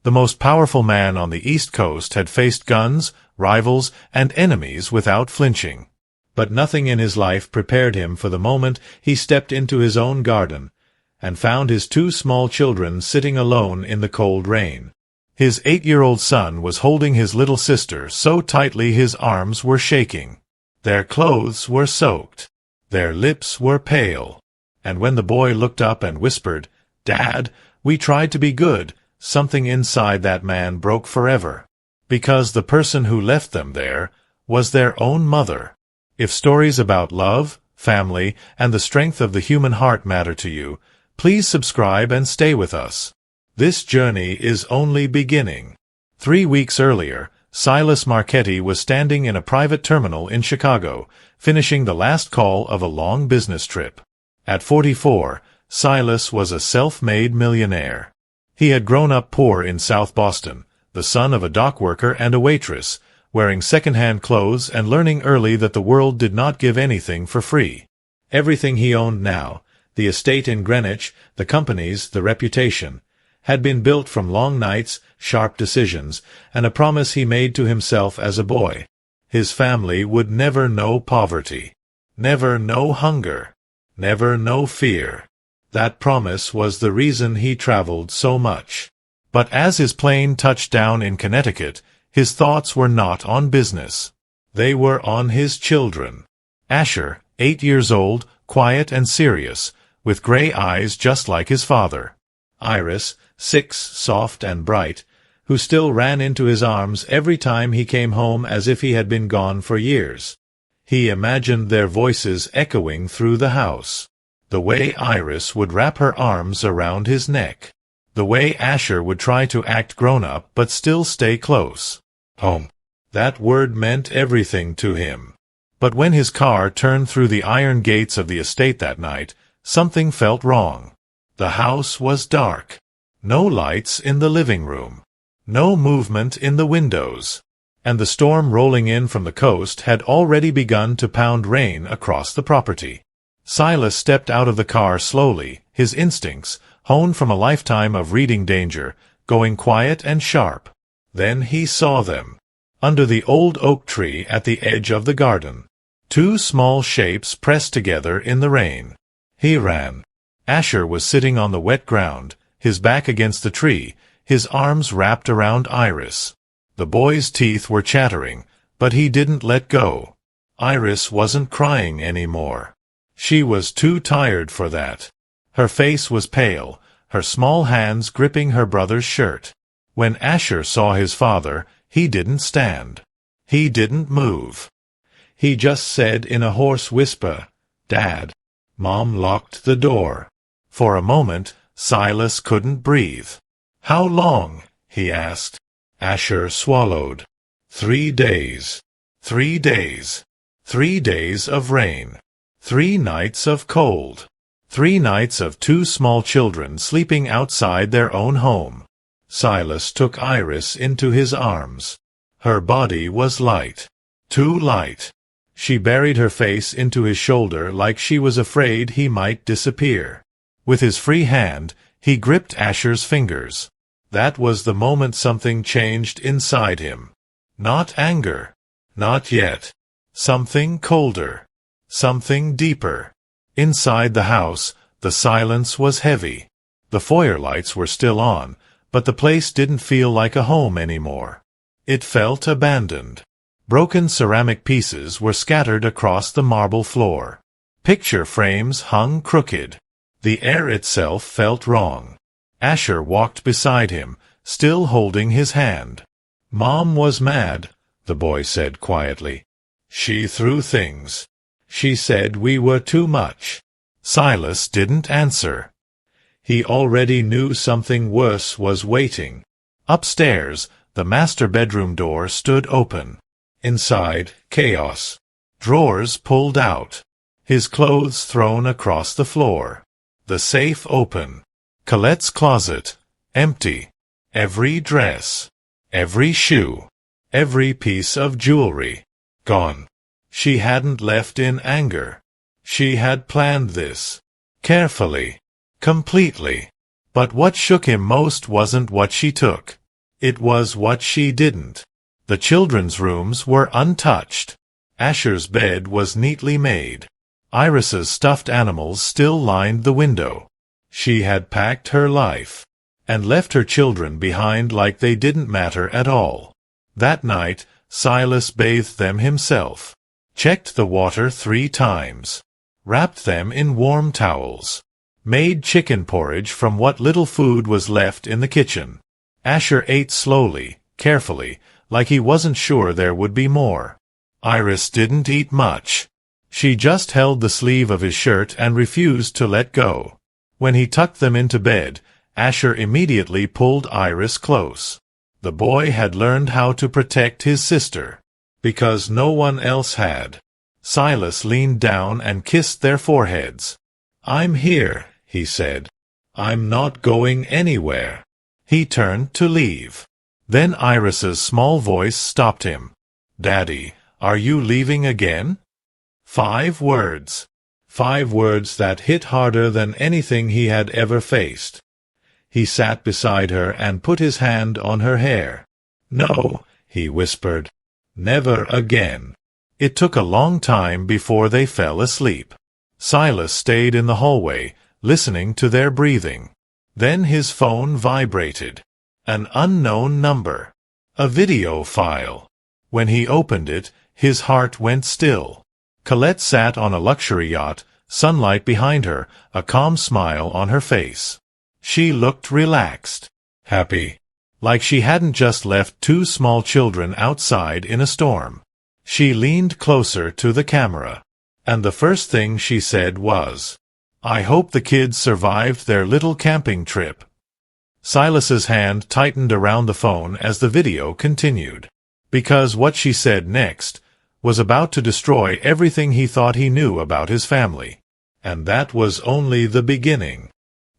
The most powerful man on the East Coast had faced guns, rivals, and enemies without flinching. But nothing in his life prepared him for the moment he stepped into his own garden, and found his two small children sitting alone in the cold rain. His 8-year-old son was holding his little sister so tightly his arms were shaking. Their clothes were soaked. Their lips were pale. And when the boy looked up and whispered, "Dad, we tried to be good," something inside that man broke forever. Because the person who left them there was their own mother. If stories about love, family, and the strength of the human heart matter to you, please subscribe and stay with us. This journey is only beginning. 3 weeks earlier, Silas Marchetti was standing in a private terminal in Chicago, finishing the last call of a long business trip. At 44, Silas was a self-made millionaire. He had grown up poor in South Boston, the son of a dock worker and a waitress, wearing second-hand clothes and learning early that the world did not give anything for free. Everything he owned now, the estate in Greenwich, the companies, the reputation, had been built from long nights, sharp decisions, and a promise he made to himself as a boy. His family would never know poverty, never know hunger, never know fear. That promise was the reason he traveled so much. But as his plane touched down in Connecticut, his thoughts were not on business. They were on his children. Asher, 8 years old, quiet and serious, with gray eyes just like his father. Iris, 6, soft and bright, who still ran into his arms every time he came home as if he had been gone for years. He imagined their voices echoing through the house. The way Iris would wrap her arms around his neck. The way Asher would try to act grown-up but still stay close. Home. That word meant everything to him. But when his car turned through the iron gates of the estate that night, something felt wrong. The house was dark. No lights in the living room. No movement in the windows. And the storm rolling in from the coast had already begun to pound rain across the property. Silas stepped out of the car slowly, his instincts, honed from a lifetime of reading danger, going quiet and sharp. Then he saw them. Under the old oak tree at the edge of the garden. 2 small shapes pressed together in the rain. He ran. Asher was sitting on the wet ground, his back against the tree, his arms wrapped around Iris. The boy's teeth were chattering, but he didn't let go. Iris wasn't crying anymore. She was too tired for that. Her face was pale, her small hands gripping her brother's shirt. When Asher saw his father, he didn't stand. He didn't move. He just said in a hoarse whisper, "Dad." Mom locked the door. For a moment, Silas couldn't breathe. "How long?" he asked. Asher swallowed. 3 days. 3 days. 3 days of rain. 3 nights of cold. 3 nights of 2 small children sleeping outside their own home. Silas took Iris into his arms. Her body was light. Too light. She buried her face into his shoulder like she was afraid he might disappear. With his free hand, he gripped Asher's fingers. That was the moment something changed inside him. Not anger. Not yet. Something colder. Something deeper. Inside the house, the silence was heavy. The foyer lights were still on, but the place didn't feel like a home anymore. It felt abandoned. Broken ceramic pieces were scattered across the marble floor. Picture frames hung crooked. The air itself felt wrong. Asher walked beside him, still holding his hand. "Mom was mad," the boy said quietly. "She threw things. She said we were too much." Silas didn't answer. He already knew something worse was waiting. Upstairs, the master bedroom door stood open. Inside, chaos. Drawers pulled out. His clothes thrown across the floor. The safe open. Colette's closet, empty. Every dress. Every shoe. Every piece of jewelry. Gone. She hadn't left in anger. She had planned this. Carefully. Completely. But what shook him most wasn't what she took. It was what she didn't. The children's rooms were untouched. Asher's bed was neatly made. Iris's stuffed animals still lined the window. She had packed her life, and left her children behind like they didn't matter at all. That night, Silas bathed them himself, checked the water 3 times, wrapped them in warm towels, made chicken porridge from what little food was left in the kitchen. Asher ate slowly, carefully, like he wasn't sure there would be more. Iris didn't eat much. She just held the sleeve of his shirt and refused to let go. When he tucked them into bed, Asher immediately pulled Iris close. The boy had learned how to protect his sister, because no one else had. Silas leaned down and kissed their foreheads. "I'm here," he said. "I'm not going anywhere." He turned to leave. Then Iris's small voice stopped him. "Daddy, are you leaving again?" 5 words. 5 words that hit harder than anything he had ever faced. He sat beside her and put his hand on her hair. "No," he whispered. "Never again." It took a long time before they fell asleep. Silas stayed in the hallway, listening to their breathing. Then his phone vibrated. An unknown number. A video file. When he opened it, his heart went still. Colette sat on a luxury yacht, sunlight behind her, a calm smile on her face. She looked relaxed, happy, like she hadn't just left 2 small children outside in a storm. She leaned closer to the camera, and the first thing she said was, "I hope the kids survived their little camping trip." Silas's hand tightened around the phone as the video continued, because what she said next was about to destroy everything he thought he knew about his family. And that was only the beginning.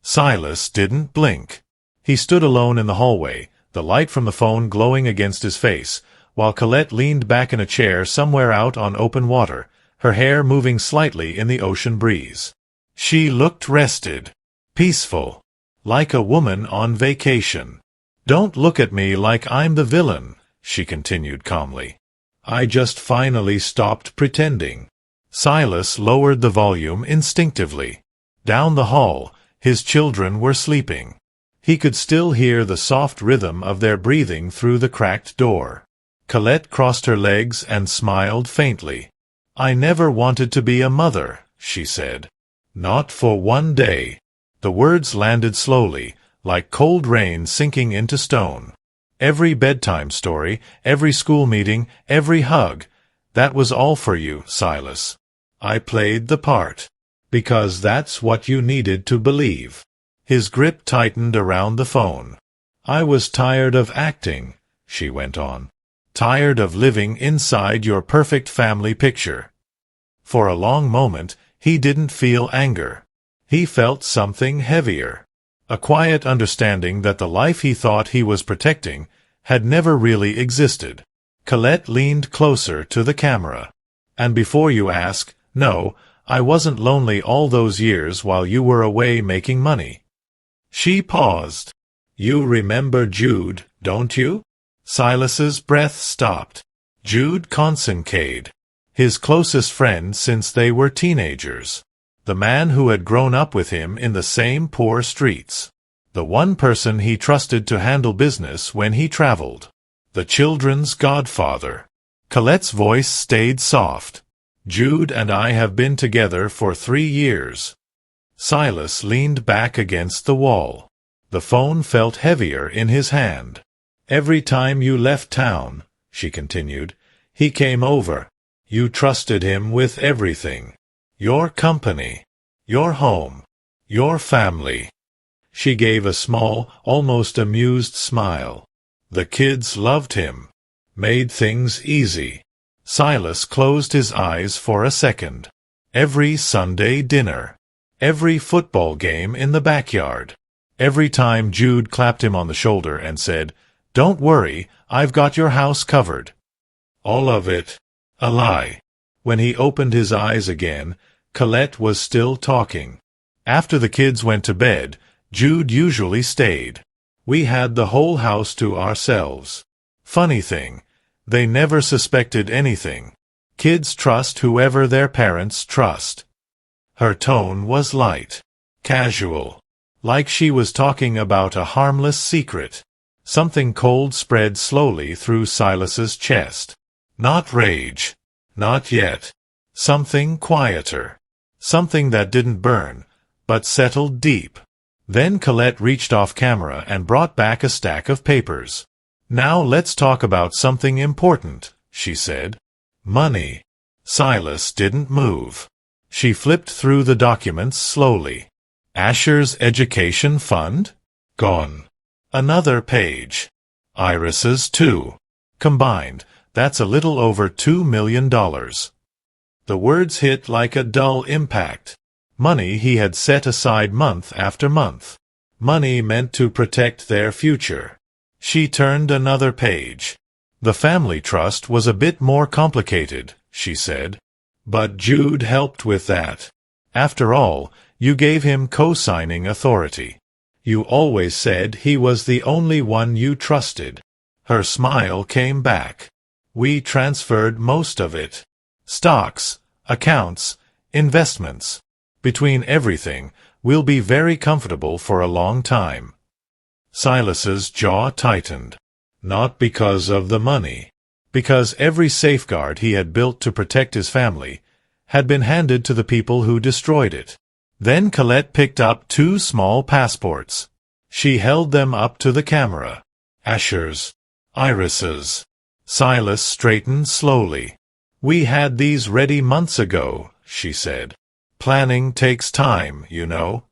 Silas didn't blink. He stood alone in the hallway, the light from the phone glowing against his face, while Colette leaned back in a chair somewhere out on open water, her hair moving slightly in the ocean breeze. She looked rested, peaceful, like a woman on vacation. "Don't look at me like I'm the villain," she continued calmly. "I just finally stopped pretending." Silas lowered the volume instinctively. Down the hall, his children were sleeping. He could still hear the soft rhythm of their breathing through the cracked door. Colette crossed her legs and smiled faintly. "I never wanted to be a mother," she said. "Not for one day." The words landed slowly, like cold rain sinking into stone. Every bedtime story, every school meeting, every hug, that was all for you, Silas. I played the part, because that's what you needed to believe. His grip tightened around the phone. "I was tired of acting," she went on. "Tired of living inside your perfect family picture." For a long moment, he didn't feel anger. He felt something heavier. A quiet understanding that the life he thought he was protecting had never really existed. Colette leaned closer to the camera. "And before you ask, no, I wasn't lonely all those years while you were away making money." She paused. "You remember Jude, don't you?" Silas's breath stopped. Jude Kincaid, his closest friend since they were teenagers. The man who had grown up with him in the same poor streets. The one person he trusted to handle business when he traveled. The children's godfather. Colette's voice stayed soft. "Jude and I have been together for 3 years." Silas leaned back against the wall. The phone felt heavier in his hand. "Every time you left town," she continued, "he came over. You trusted him with everything. Your company, your home, your family." She gave a small, almost amused smile. "The kids loved him. Made things easy." Silas closed his eyes for a second. Every Sunday dinner. Every football game in the backyard. Every time Jude clapped him on the shoulder and said, "Don't worry, I've got your house covered." All of it. A lie. When he opened his eyes again, Colette was still talking. After the kids went to bed, Jude usually stayed. We had the whole house to ourselves. Funny thing, they never suspected anything. Kids trust whoever their parents trust. Her tone was light, casual, like she was talking about a harmless secret. Something cold spread slowly through Silas's chest. Not rage. Not yet. Something quieter. Something that didn't burn, but settled deep. Then Colette reached off camera and brought back a stack of papers. "Now let's talk about something important," she said. "Money." Silas didn't move. She flipped through the documents slowly. Asher's education fund? Gone. Another page. Iris's too. Combined, that's a little over $2 million. The words hit like a dull impact. Money he had set aside month after month. Money meant to protect their future. She turned another page. The family trust was a bit more complicated, she said. But Jude helped with that. After all, you gave him co-signing authority. You always said he was the only one you trusted. Her smile came back. We transferred most of it. Stocks, accounts, investments. Between everything, we'll be very comfortable for a long time. Silas's jaw tightened. Not because of the money. Because every safeguard he had built to protect his family had been handed to the people who destroyed it. Then Colette picked up 2 small passports. She held them up to the camera. Asher's. Iris's. Silas straightened slowly. "We had these ready months ago," she said. "Planning takes time, you know."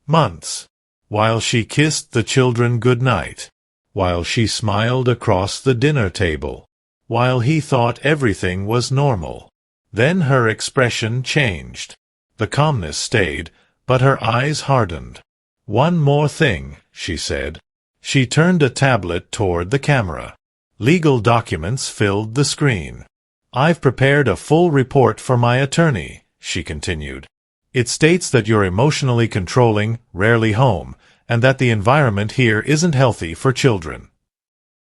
Months. While she kissed the children goodnight. While she smiled across the dinner table. While he thought everything was normal. Then her expression changed. The calmness stayed, but her eyes hardened. "One more thing," she said. She turned a tablet toward the camera. Legal documents filled the screen. "I've prepared a full report for my attorney," she continued. "It states that you're emotionally controlling, rarely home, and that the environment here isn't healthy for children."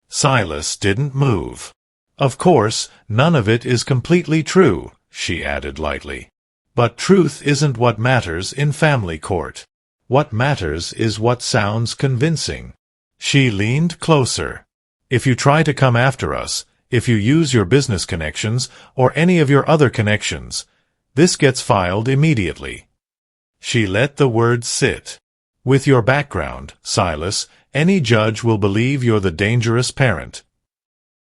Silas didn't move. "Of course, none of it is completely true," she added lightly. "But truth isn't what matters in family court. What matters is what sounds convincing." She leaned closer. "If you try to come after us, if you use your business connections or any of your other connections, this gets filed immediately." She let the words sit. "With your background, Silas, any judge will believe you're the dangerous parent."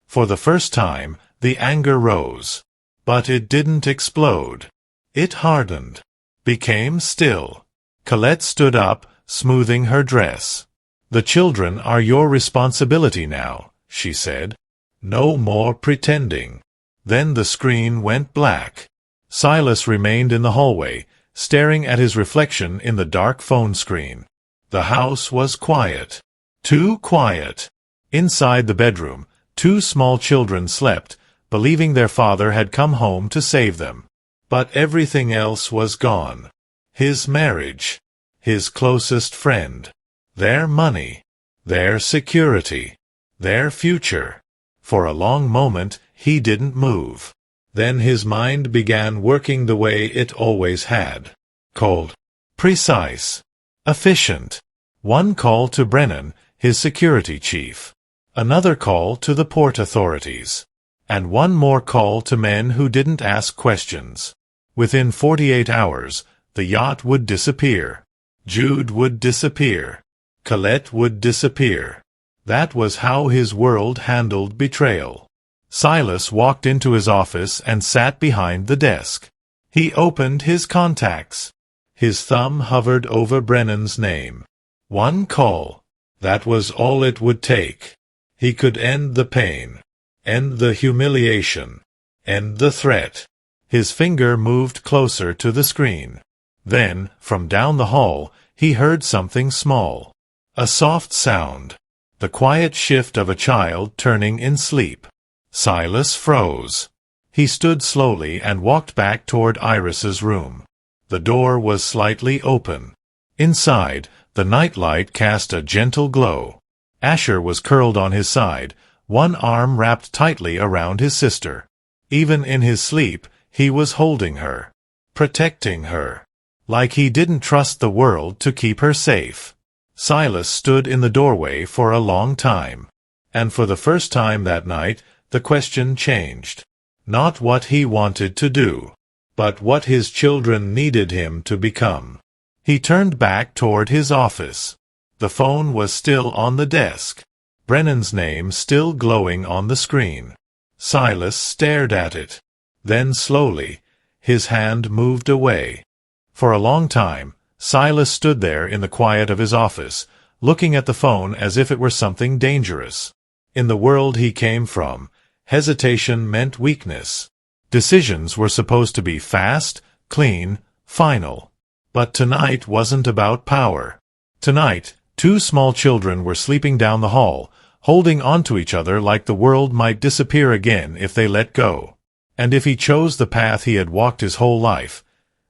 For the first time, the anger rose. But it didn't explode. It hardened. Became still. Colette stood up, smoothing her dress. "The children are your responsibility now," she said. "No more pretending." Then the screen went black. Silas remained in the hallway, staring at his reflection in the dark phone screen. The house was quiet. Too quiet. Inside the bedroom, 2 small children slept, believing their father had come home to save them. But everything else was gone. His marriage. His closest friend. Their money. Their security. Their future. For a long moment, he didn't move. Then his mind began working the way it always had. Cold. Precise. Efficient. One call to Brennan, his security chief. Another call to the port authorities. And one more call to men who didn't ask questions. Within 48 hours, the yacht would disappear. Jude would disappear. Colette would disappear. That was how his world handled betrayal. Silas walked into his office and sat behind the desk. He opened his contacts. His thumb hovered over Brennan's name. One call. That was all it would take. He could end the pain. End the humiliation. End the threat. His finger moved closer to the screen. Then, from down the hall, he heard something small. A soft sound. The quiet shift of a child turning in sleep. Silas froze. He stood slowly and walked back toward Iris's room. The door was slightly open. Inside, the nightlight cast a gentle glow. Asher was curled on his side, one arm wrapped tightly around his sister. Even in his sleep, he was holding her, protecting her, like he didn't trust the world to keep her safe. Silas stood in the doorway for a long time, and for the first time that night, the question changed. Not what he wanted to do, but what his children needed him to become. He turned back toward his office. The phone was still on the desk, Brennan's name still glowing on the screen. Silas stared at it. Then slowly, his hand moved away. For a long time, Silas stood there in the quiet of his office, looking at the phone as if it were something dangerous. In the world he came from, hesitation meant weakness. Decisions were supposed to be fast, clean, final. But tonight wasn't about power. Tonight, two small children were sleeping down the hall, holding onto each other like the world might disappear again if they let go. And if he chose the path he had walked his whole life,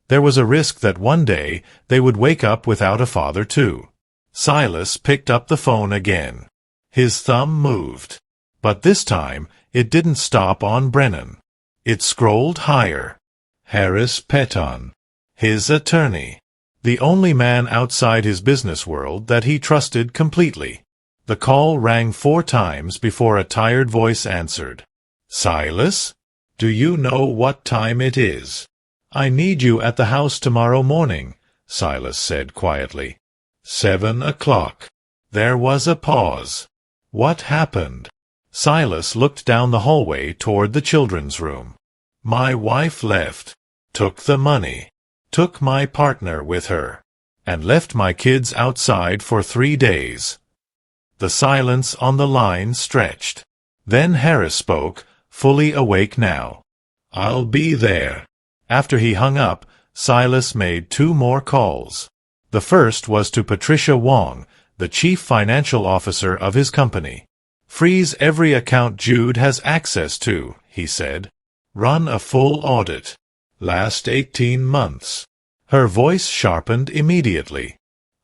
there was a risk that one day they would wake up without a father too. Silas picked up the phone again. His thumb moved. But this time, it didn't stop on Brennan. It scrolled higher. Harris Peton, his attorney. The only man outside his business world that he trusted completely. The call rang 4 times before a tired voice answered. "Silas? Do you know what time it is?" "I need you at the house tomorrow morning," Silas said quietly. 7 o'clock. There was a pause. What happened? Silas looked down the hallway toward the children's room. "My wife left, took the money, took my partner with her, and left my kids outside for 3 days. The silence on the line stretched. Then Harris spoke, fully awake now. "I'll be there." After he hung up, Silas made 2 more calls. The first was to Patricia Wong, the chief financial officer of his company. "Freeze every account Jude has access to," he said. "Run a full audit. Last 18 months. Her voice sharpened immediately.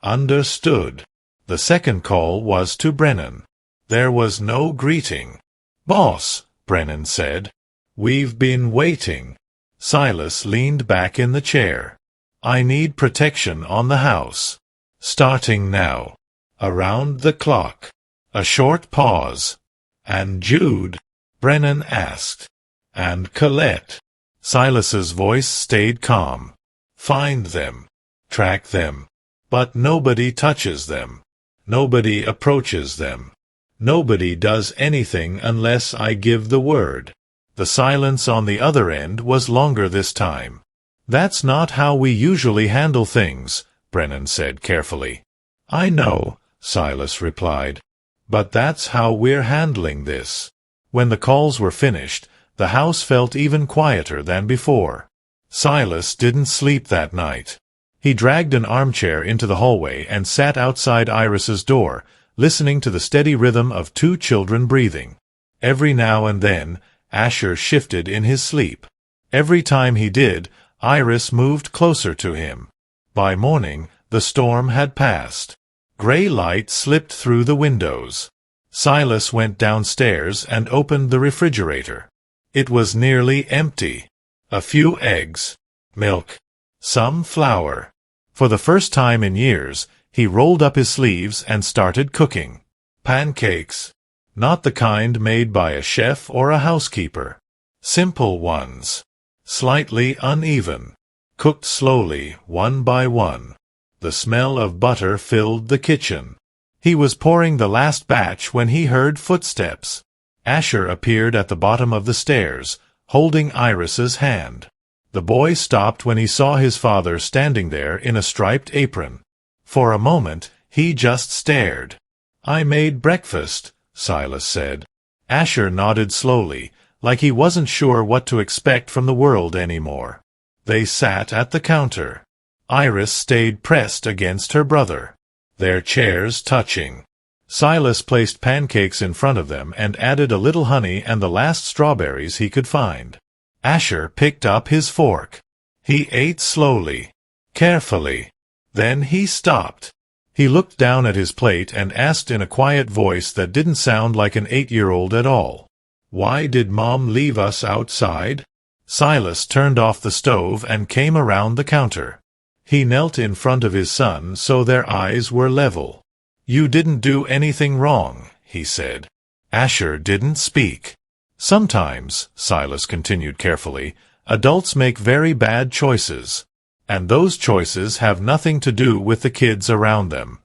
"Understood." The second call was to Brennan. There was no greeting. "Boss," Brennan said. "We've been waiting." Silas leaned back in the chair. "I need protection on the house. Starting now. Around the clock." A short pause. "And Jude?" Brennan asked. "And Colette." Silas's voice stayed calm. "Find them. Track them. But nobody touches them. Nobody approaches them. Nobody does anything unless I give the word." The silence on the other end was longer this time. "That's not how we usually handle things," Brennan said carefully. "I know," Silas replied. "But that's how we're handling this." When the calls were finished, the house felt even quieter than before. Silas didn't sleep that night. He dragged an armchair into the hallway and sat outside Iris's door, listening to the steady rhythm of 2 children breathing. Every now and then, Asher shifted in his sleep. Every time he did, Iris moved closer to him. By morning, the storm had passed. Gray light slipped through the windows. Silas went downstairs and opened the refrigerator. It was nearly empty. A few eggs, milk, some flour. For the first time in years, he rolled up his sleeves and started cooking. Pancakes. Not the kind made by a chef or a housekeeper. Simple ones. Slightly uneven. Cooked slowly, one by one. The smell of butter filled the kitchen. He was pouring the last batch when he heard footsteps. Asher appeared at the bottom of the stairs, holding Iris's hand. The boy stopped when he saw his father standing there in a striped apron. For a moment, he just stared. "I made breakfast," Silas said. Asher nodded slowly, like he wasn't sure what to expect from the world anymore. They sat at the counter. Iris stayed pressed against her brother, their chairs touching. Silas placed pancakes in front of them and added a little honey and the last strawberries he could find. Asher picked up his fork. He ate slowly, carefully. Then he stopped. He looked down at his plate and asked in a quiet voice that didn't sound like an 8-year-old at all. "Why did Mom leave us outside?" Silas turned off the stove and came around the counter. He knelt in front of his son so their eyes were level. "You didn't do anything wrong," he said. Asher didn't speak. "Sometimes," Silas continued carefully, "adults make very bad choices. And those choices have nothing to do with the kids around them."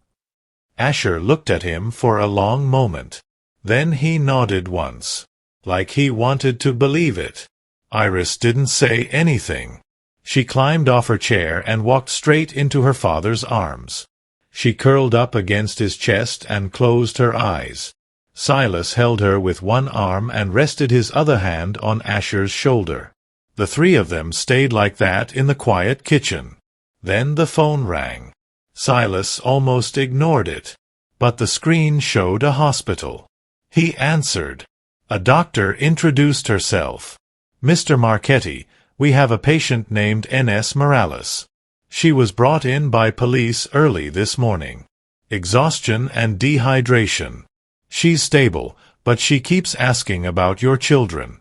Asher looked at him for a long moment. Then he nodded once, like he wanted to believe it. Iris didn't say anything. She climbed off her chair and walked straight into her father's arms. She curled up against his chest and closed her eyes. Silas held her with one arm and rested his other hand on Asher's shoulder. The three of them stayed like that in the quiet kitchen. Then the phone rang. Silas almost ignored it, but the screen showed a hospital. He answered. A doctor introduced herself. "Mr. Marchetti, we have a patient named Ines Morales. She was brought in by police early this morning. Exhaustion and dehydration. She's stable, but she keeps asking about your children."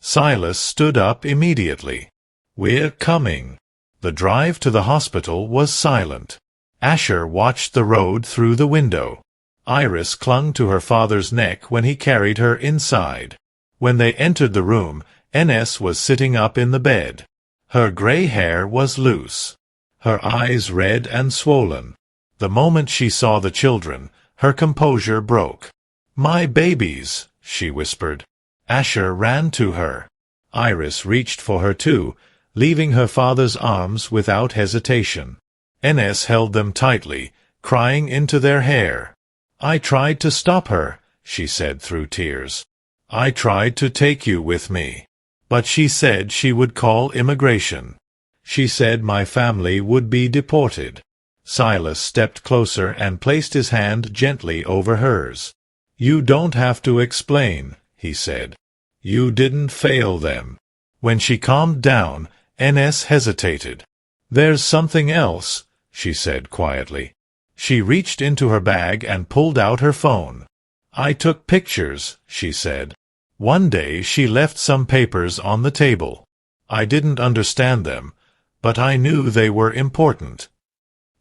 Silas stood up immediately. "We're coming." The drive to the hospital was silent. Asher watched the road through the window. Iris clung to her father's neck when he carried her inside. When they entered the room, Ines was sitting up in the bed. Her gray hair was loose. Her eyes red and swollen. The moment she saw the children, her composure broke. "My babies," she whispered. Asher ran to her. Iris reached for her too, leaving her father's arms without hesitation. Ines held them tightly, crying into their hair. "I tried to stop her," she said through tears. "I tried to take you with me. But she said she would call immigration. She said my family would be deported." Silas stepped closer and placed his hand gently over hers. "You don't have to explain," he said. "You didn't fail them." When she calmed down, Ines hesitated. "There's something else," she said quietly. She reached into her bag and pulled out her phone. "I took pictures," she said. "One day she left some papers on the table. I didn't understand them, but I knew they were important."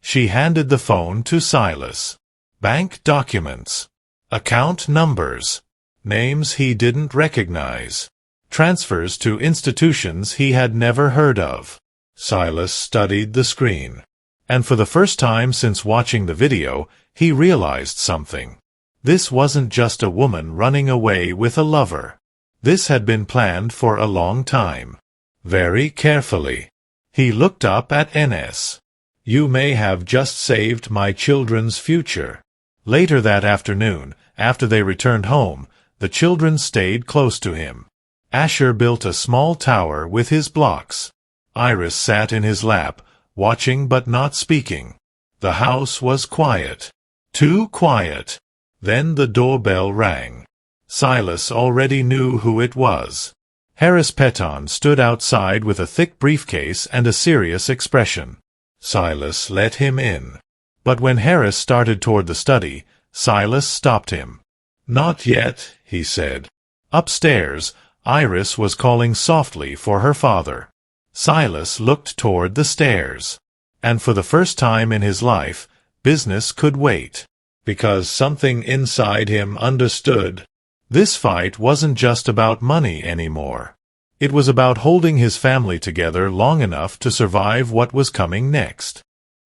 She handed the phone to Silas. Bank documents. Account numbers. Names he didn't recognize. Transfers to institutions he had never heard of. Silas studied the screen. And for the first time since watching the video, he realized something. This wasn't just a woman running away with a lover. This had been planned for a long time. Very carefully. He looked up at Ines. "You may have just saved my children's future." Later that afternoon, after they returned home, the children stayed close to him. Asher built a small tower with his blocks. Iris sat in his lap, watching but not speaking. The house was quiet. Too quiet. Then the doorbell rang. Silas already knew who it was. Harris Peton stood outside with a thick briefcase and a serious expression. Silas let him in. But when Harris started toward the study, Silas stopped him. "Not yet," he said. Upstairs, Iris was calling softly for her father. Silas looked toward the stairs. And for the first time in his life, business could wait. Because something inside him understood. This fight wasn't just about money anymore. It was about holding his family together long enough to survive what was coming next.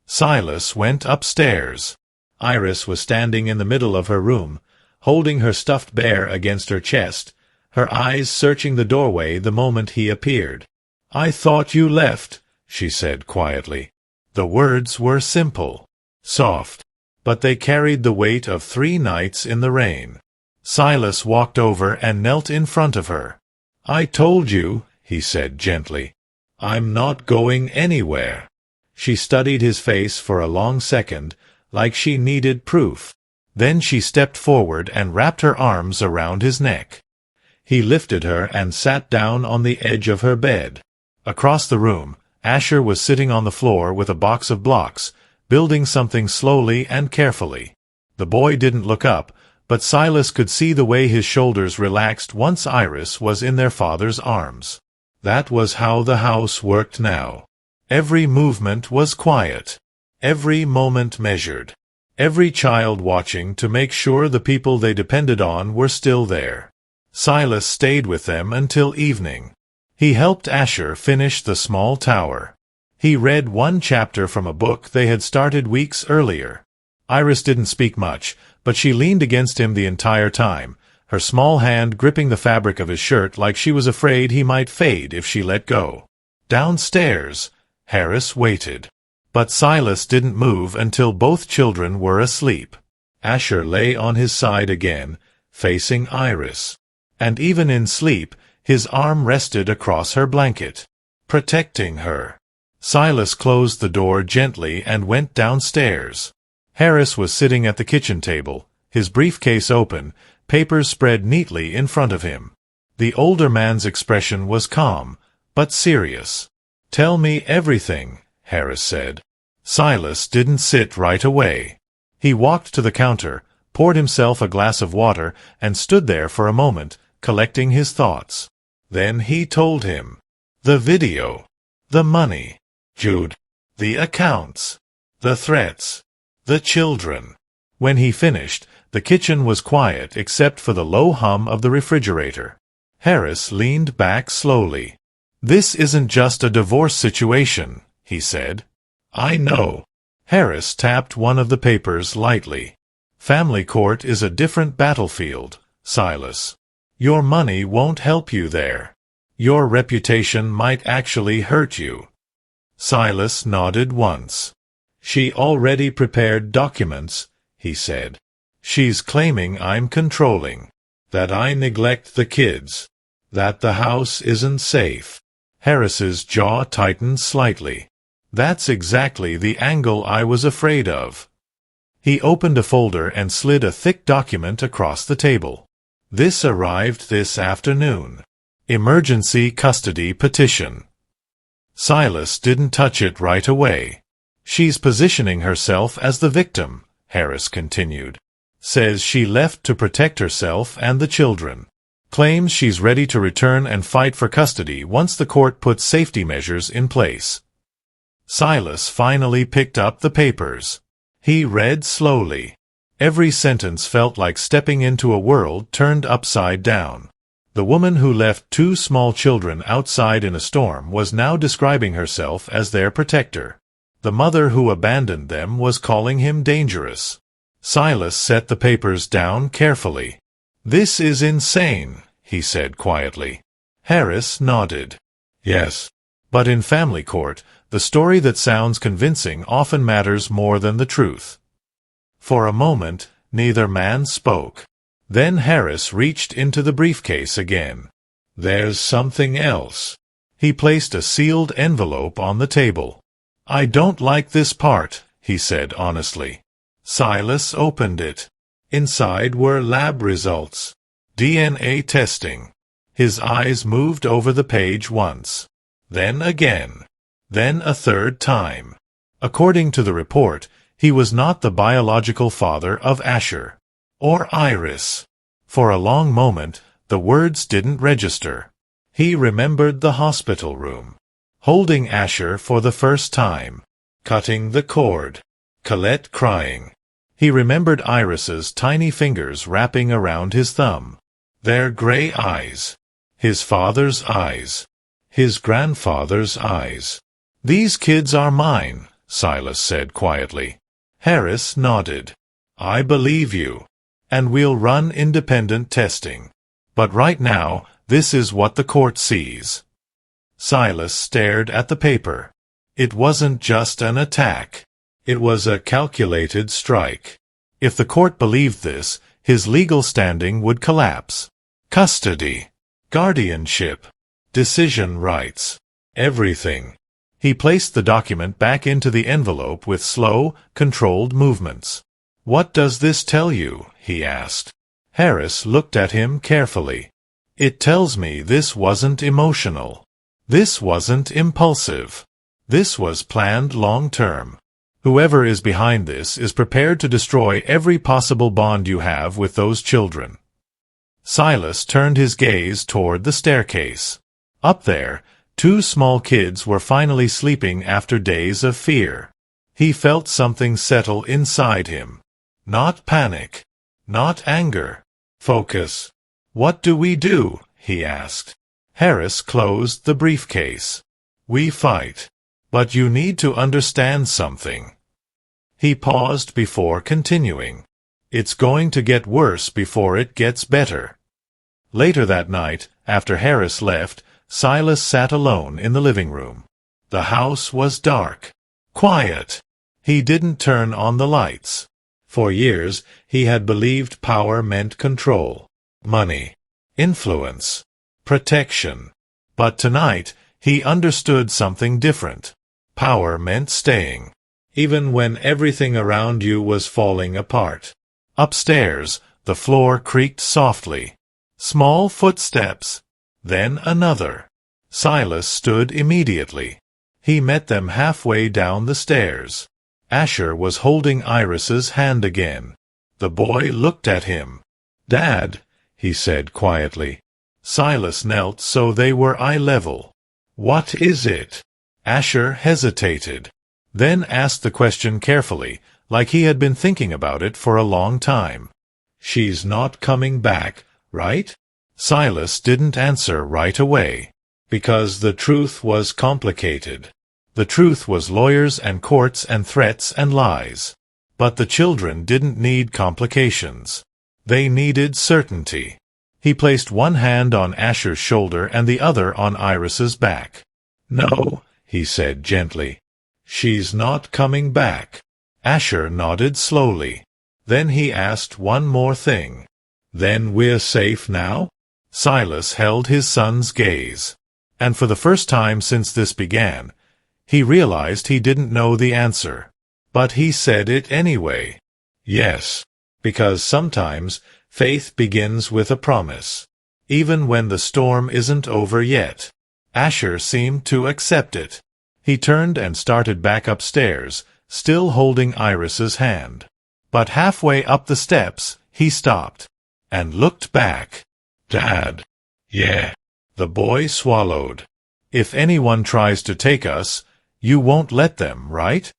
Silas went upstairs. Iris was standing in the middle of her room, holding her stuffed bear against her chest, her eyes searching the doorway the moment he appeared. "I thought you left," she said quietly. The words were simple, soft, but they carried the weight of 3 nights in the rain. Silas walked over and knelt in front of her. "I told you," he said gently. "I'm not going anywhere." She studied his face for a long second, like she needed proof. Then she stepped forward and wrapped her arms around his neck. He lifted her and sat down on the edge of her bed. Across the room, Asher was sitting on the floor with a box of blocks, building something slowly and carefully. The boy didn't look up, but Silas could see the way his shoulders relaxed once Iris was in their father's arms. That was how the house worked now. Every movement was quiet. Every moment measured. Every child watching to make sure the people they depended on were still there. Silas stayed with them until evening. He helped Asher finish the small tower. He read one chapter from a book they had started weeks earlier. Iris didn't speak much, but she leaned against him the entire time, her small hand gripping the fabric of his shirt like she was afraid he might fade if she let go. Downstairs, Harris waited. But Silas didn't move until both children were asleep. Asher lay on his side again, facing Iris. And even in sleep, his arm rested across her blanket, protecting her. Silas closed the door gently and went downstairs. Harris was sitting at the kitchen table, his briefcase open, papers spread neatly in front of him. The older man's expression was calm, but serious. "Tell me everything," Harris said. Silas didn't sit right away. He walked to the counter, poured himself a glass of water, and stood there for a moment, collecting his thoughts. Then he told him. The video. The money. Jude. The accounts. The threats. The children. When he finished, the kitchen was quiet except for the low hum of the refrigerator. Harris leaned back slowly. "This isn't just a divorce situation," he said. "I know." Harris tapped one of the papers lightly. "Family court is a different battlefield, Silas. Your money won't help you there. Your reputation might actually hurt you." Silas nodded once. "She already prepared documents," he said. "She's claiming I'm controlling, that I neglect the kids, that the house isn't safe." Harris's jaw tightened slightly. "That's exactly the angle I was afraid of." He opened a folder and slid a thick document across the table. "This arrived this afternoon. Emergency custody petition." Silas didn't touch it right away. "She's positioning herself as the victim," Harris continued. "Says she left to protect herself and the children. Claims she's ready to return and fight for custody once the court puts safety measures in place." Silas finally picked up the papers. He read slowly. Every sentence felt like stepping into a world turned upside down. The woman who left 2 small children outside in a storm was now describing herself as their protector. The mother who abandoned them was calling him dangerous. Silas set the papers down carefully. "This is insane," he said quietly. Harris nodded. "Yes. But in family court, the story that sounds convincing often matters more than the truth." For a moment, neither man spoke. Then Harris reached into the briefcase again. "There's something else." He placed a sealed envelope on the table. "I don't like this part," he said honestly. Silas opened it. Inside were lab results. DNA testing. His eyes moved over the page once. Then again. Then a third time. According to the report, he was not the biological father of Asher. Or Iris. For a long moment, the words didn't register. He remembered the hospital room. Holding Asher for the first time. Cutting the cord. Colette crying. He remembered Iris's tiny fingers wrapping around his thumb. Their gray eyes. His father's eyes. His grandfather's eyes. "These kids are mine," Silas said quietly. Harris nodded. "I believe you. And we'll run independent testing. But right now, this is what the court sees." Silas stared at the paper. It wasn't just an attack. It was a calculated strike. If the court believed this, his legal standing would collapse. Custody. Guardianship. Decision rights. Everything. He placed the document back into the envelope with slow, controlled movements. "What does this tell you?" he asked. Harris looked at him carefully. "It tells me this wasn't emotional. This wasn't impulsive. This was planned long-term. Whoever is behind this is prepared to destroy every possible bond you have with those children. Silas turned his gaze toward the staircase. Up there, 2 small kids were finally sleeping after days of fear. He felt something settle inside him. Not panic. Not anger. Focus. "What do we do?" he asked. Harris closed the briefcase. "We fight. But you need to understand something." He paused before continuing. "It's going to get worse before it gets better." Later that night, after Harris left, Silas sat alone in the living room. The house was dark. Quiet. He didn't turn on the lights. For years, he had believed power meant control, money, influence, protection. But tonight, he understood something different. Power meant staying, even when everything around you was falling apart. Upstairs, the floor creaked softly. Small footsteps. Then another. Silas stood immediately. He met them halfway down the stairs. Asher was holding Iris's hand again. The boy looked at him. "Dad," he said quietly. Silas knelt so they were eye level. "What is it?" Asher hesitated, then asked the question carefully, like he had been thinking about it for a long time. "She's not coming back, right?" Silas didn't answer right away, because the truth was complicated. The truth was lawyers and courts and threats and lies. But the children didn't need complications. They needed certainty. He placed one hand on Asher's shoulder and the other on Iris's back. "No," he said gently. "She's not coming back." Asher nodded slowly. Then he asked one more thing. "Then we're safe now?" Silas held his son's gaze. And for the first time since this began, he realized he didn't know the answer. But he said it anyway. Yes, because sometimes faith begins with a promise, even when the storm isn't over yet. Asher seemed to accept it. He turned and started back upstairs, still holding Iris's hand. But halfway up the steps, he stopped and looked back. "Dad." "Yeah." The boy swallowed. "If anyone tries to take us, you won't let them, right?"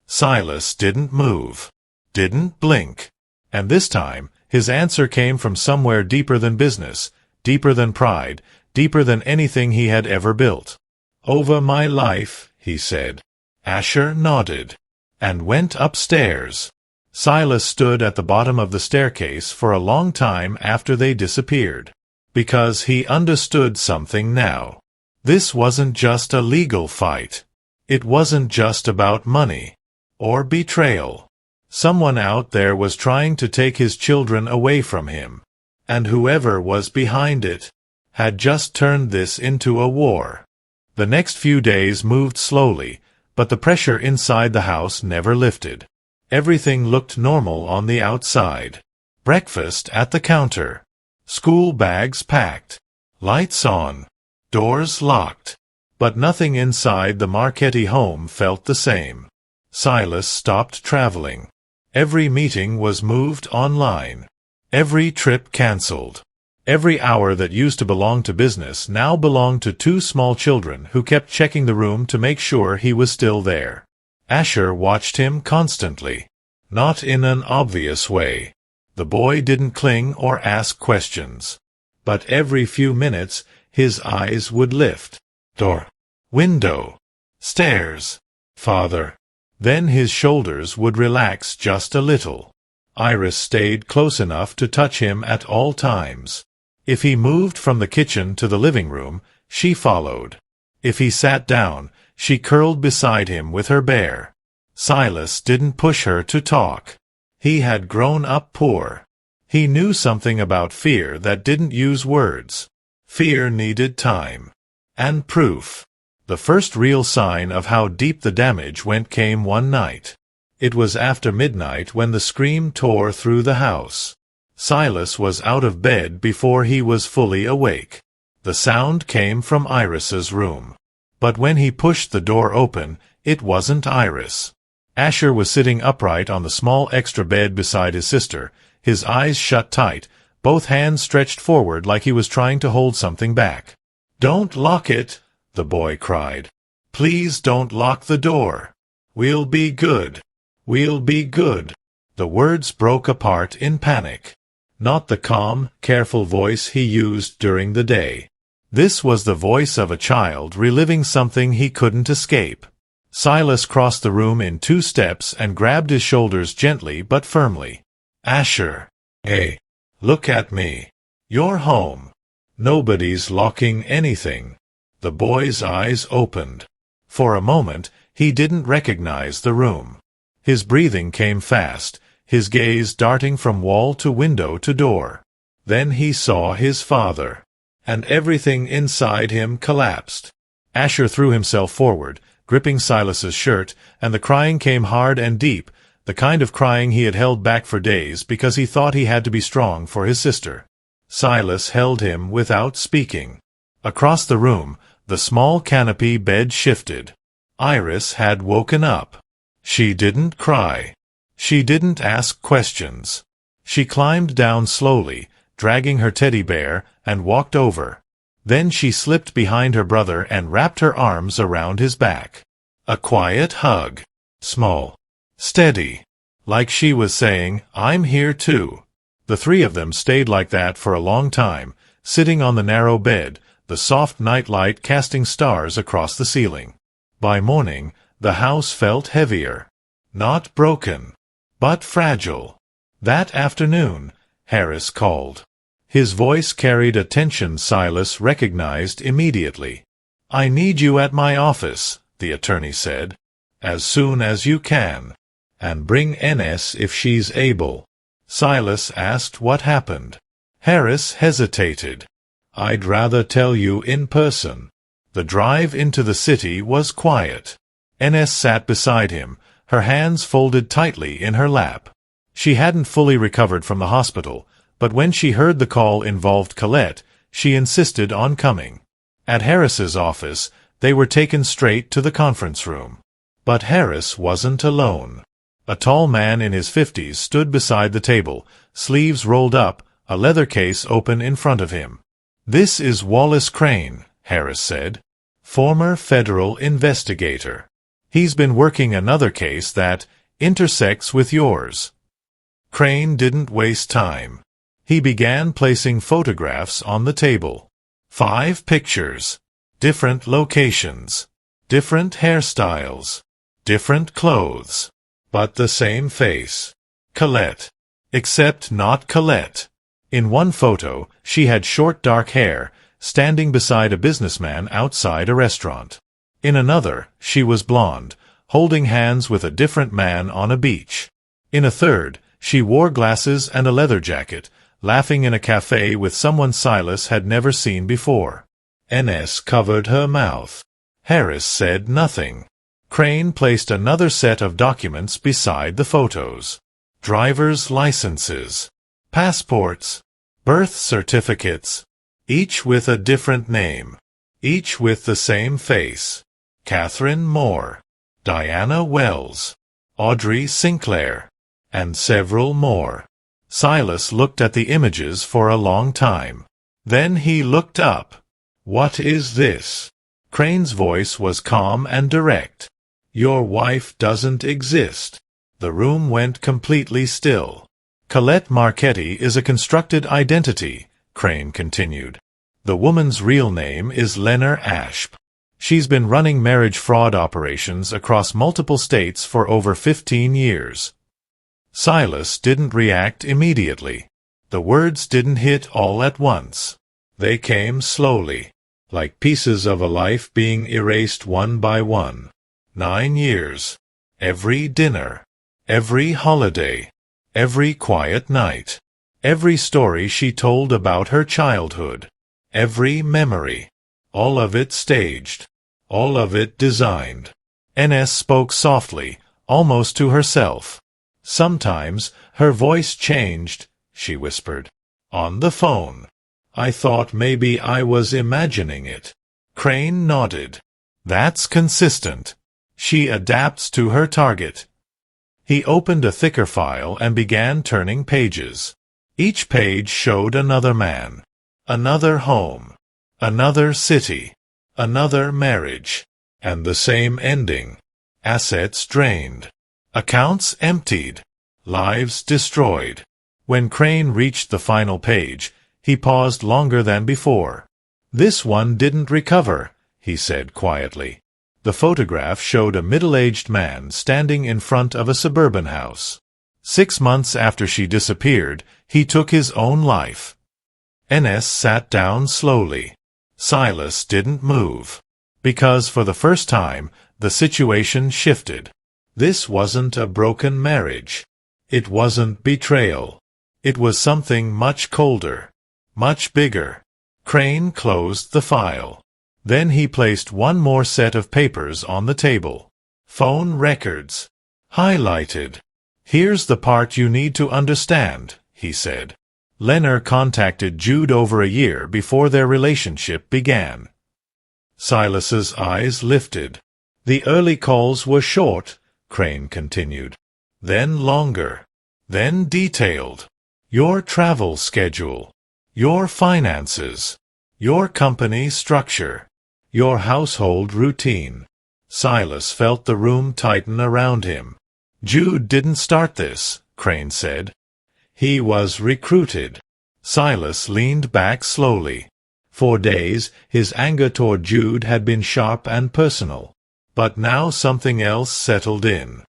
Silas didn't move, didn't blink. And this time, his answer came from somewhere deeper than business, deeper than pride, deeper than anything he had ever built. "Over my life," he said. Asher nodded and went upstairs. Silas stood at the bottom of the staircase for a long time after they disappeared, because he understood something now. This wasn't just a legal fight. It wasn't just about money or betrayal. Someone out there was trying to take his children away from him, and whoever was behind it had just turned this into a war. The next few days moved slowly, but the pressure inside the house never lifted. Everything looked normal on the outside. Breakfast at the counter, school bags packed, lights on, doors locked. But nothing inside the Marchetti home felt the same. Silas stopped traveling. Every meeting was moved online. Every trip canceled. Every hour that used to belong to business now belonged to 2 small children who kept checking the room to make sure he was still there. Asher watched him constantly. Not in an obvious way. The boy didn't cling or ask questions. But every few minutes, his eyes would lift. Door. Window. Stairs. Father. Then his shoulders would relax just a little. Iris stayed close enough to touch him at all times. If he moved from the kitchen to the living room, she followed. If he sat down, she curled beside him with her bear. Silas didn't push her to talk. He had grown up poor. He knew something about fear that didn't use words. Fear needed time. And proof. The first real sign of how deep the damage went came one night. It was after midnight when the scream tore through the house. Silas was out of bed before he was fully awake. The sound came from Iris's room. But when he pushed the door open, it wasn't Iris. Asher was sitting upright on the small extra bed beside his sister, his eyes shut tight, both hands stretched forward like he was trying to hold something back. "Don't lock it," the boy cried. "Please don't lock the door. We'll be good. We'll be good." The words broke apart in panic. Not the calm, careful voice he used during the day. This was the voice of a child reliving something he couldn't escape. Silas crossed the room in 2 steps and grabbed his shoulders gently but firmly. "Asher. Hey. Look at me. You're home. Nobody's locking anything." The boy's eyes opened. For a moment, he didn't recognize the room. His breathing came fast, his gaze darting from wall to window to door. Then he saw his father. And everything inside him collapsed. Asher threw himself forward, gripping Silas's shirt, and the crying came hard and deep, the kind of crying he had held back for days because he thought he had to be strong for his sister. Silas held him without speaking. Across the room, the small canopy bed shifted. Iris had woken up. She didn't cry. She didn't ask questions. She climbed down slowly, dragging her teddy bear, and walked over. Then she slipped behind her brother and wrapped her arms around his back. A quiet hug. Small. Steady. Like she was saying, "I'm here too." The 3 of them stayed like that for a long time, sitting on the narrow bed, the soft night light casting stars across the ceiling. By morning, the house felt heavier. Not broken, but fragile. That afternoon, Harris called. His voice carried a tension Silas recognized immediately. "I need you at my office," the attorney said. "As soon as you can. And bring NS if she's able." Silas asked what happened. Harris hesitated. "I'd rather tell you in person." The drive into the city was quiet. NS sat beside him, her hands folded tightly in her lap. She hadn't fully recovered from the hospital, but when she heard the call involved Colette, she insisted on coming. At Harris's office, they were taken straight to the conference room. But Harris wasn't alone. A tall man in his 50s stood beside the table, sleeves rolled up, a leather case open in front of him. "This is Wallace Crane," Harris said. "Former federal investigator. He's been working another case that intersects with yours." Crane didn't waste time. He began placing photographs on the table. 5 pictures. Different locations. Different hairstyles. Different clothes. But the same face. Colette. Except not Colette. In one photo, she had short dark hair, standing beside a businessman outside a restaurant. In another, she was blonde, holding hands with a different man on a beach. In a third, she wore glasses and a leather jacket, laughing in a cafe with someone Silas had never seen before. NS covered her mouth. Harris said nothing. Crane placed another set of documents beside the photos. Driver's licenses. Passports. Birth certificates. Each with a different name. Each with the same face. Catherine Moore. Diana Wells. Audrey Sinclair. And several more. Silas looked at the images for a long time. Then he looked up. "What is this?" Crane's voice was calm and direct. "Your wife doesn't exist." The room went completely still. "Colette Marchetti is a constructed identity," Crane continued. "The woman's real name is Lenore Ashp. She's been running marriage fraud operations across multiple states for over 15 years. Silas didn't react immediately. The words didn't hit all at once. They came slowly, like pieces of a life being erased one by one. 9 years. Every dinner. Every holiday. Every quiet night. Every story she told about her childhood. Every memory. All of it staged. All of it designed. NS spoke softly, almost to herself. Sometimes her voice changed, she whispered. "On the phone. I thought maybe I was imagining it." Crane nodded. "That's consistent. She adapts to her target," He opened a thicker file and began turning pages. Each page showed another man, another home, another city, another marriage, and the same ending. Assets drained, accounts emptied, lives destroyed. When Crane reached the final page, he paused longer than before. "This one didn't recover," he said quietly. The photograph showed a middle-aged man standing in front of a suburban house. 6 months after she disappeared, he took his own life. Enes sat down slowly. Silas didn't move. Because for the first time, the situation shifted. This wasn't a broken marriage. It wasn't betrayal. It was something much colder, much bigger. Crane closed the file. Then he placed one more set of papers on the table. Phone records. Highlighted. "Here's the part you need to understand," he said. Leonard contacted Jude over a year before their relationship began. Silas's eyes lifted. "The early calls were short," Crane continued. "Then longer. Then detailed. Your travel schedule. Your finances. Your company structure. Your household routine." Silas felt the room tighten around him. "Jude didn't start this," Crane said. "He was recruited." Silas leaned back slowly. For days, his anger toward Jude had been sharp and personal. But now something else settled in.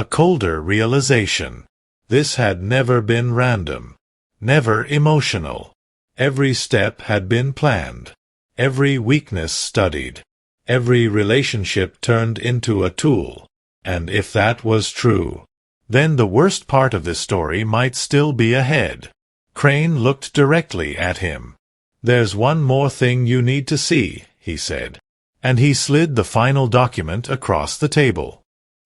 A colder realization. This had never been random. Never emotional. Every step had been planned. Every weakness studied. Every relationship turned into a tool. And if that was true, then the worst part of this story might still be ahead. Crane looked directly at him. "There's one more thing you need to see," he said. And he slid the final document across the table.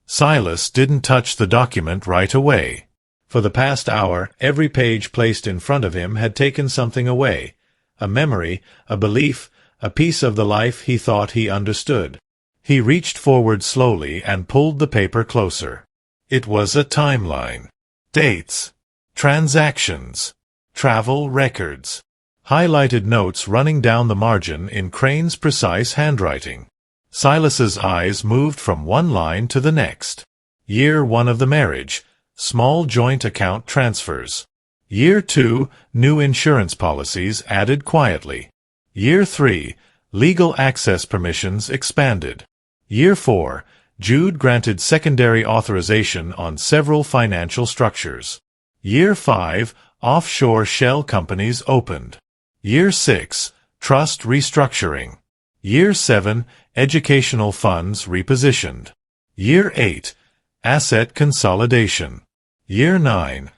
Silas didn't touch the document right away. For the past hour, every page placed in front of him had taken something away. A memory, a belief, a piece of the life he thought he understood. He reached forward slowly and pulled the paper closer. It was a timeline. Dates. Transactions. Travel records. Highlighted notes running down the margin in Crane's precise handwriting. Silas's eyes moved from one line to the next. Year 1 of the marriage. Small joint account transfers. Year 2, new insurance policies added quietly. Year 3, legal access permissions expanded. Year 4, Jude granted secondary authorization on several financial structures. Year 5, offshore shell companies opened. Year 6, trust restructuring. Year 7, educational funds repositioned. Year 8, asset consolidation. Year 9,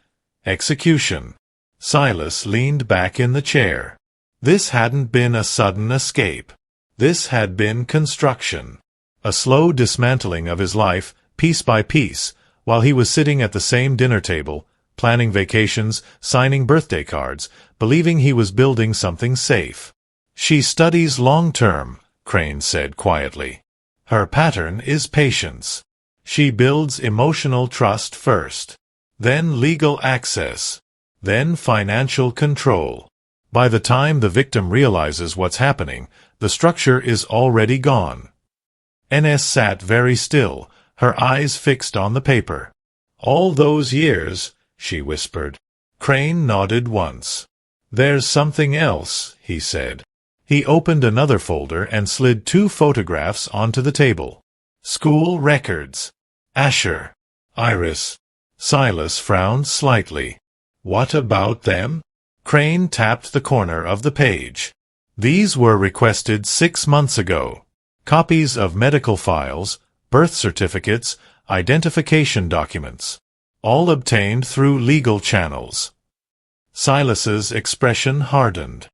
execution. Silas leaned back in the chair. This hadn't been a sudden escape. This had been construction. A slow dismantling of his life, piece by piece, while he was sitting at the same dinner table, planning vacations, signing birthday cards, believing he was building something safe. "She studies long-term," Crane said quietly. "Her pattern is patience. She builds emotional trust first. Then legal access. Then financial control. By the time the victim realizes what's happening, the structure is already gone." Enes sat very still, her eyes fixed on the paper. "All those years," she whispered. Crane nodded once. "There's something else," he said. He opened another folder and slid 2 photographs onto the table. School records. Asher. Iris. Silas frowned slightly. "What about them?" Crane tapped the corner of the page. "These were requested 6 months ago. Copies of medical files, birth certificates, identification documents. All obtained through legal channels." Silas's expression hardened.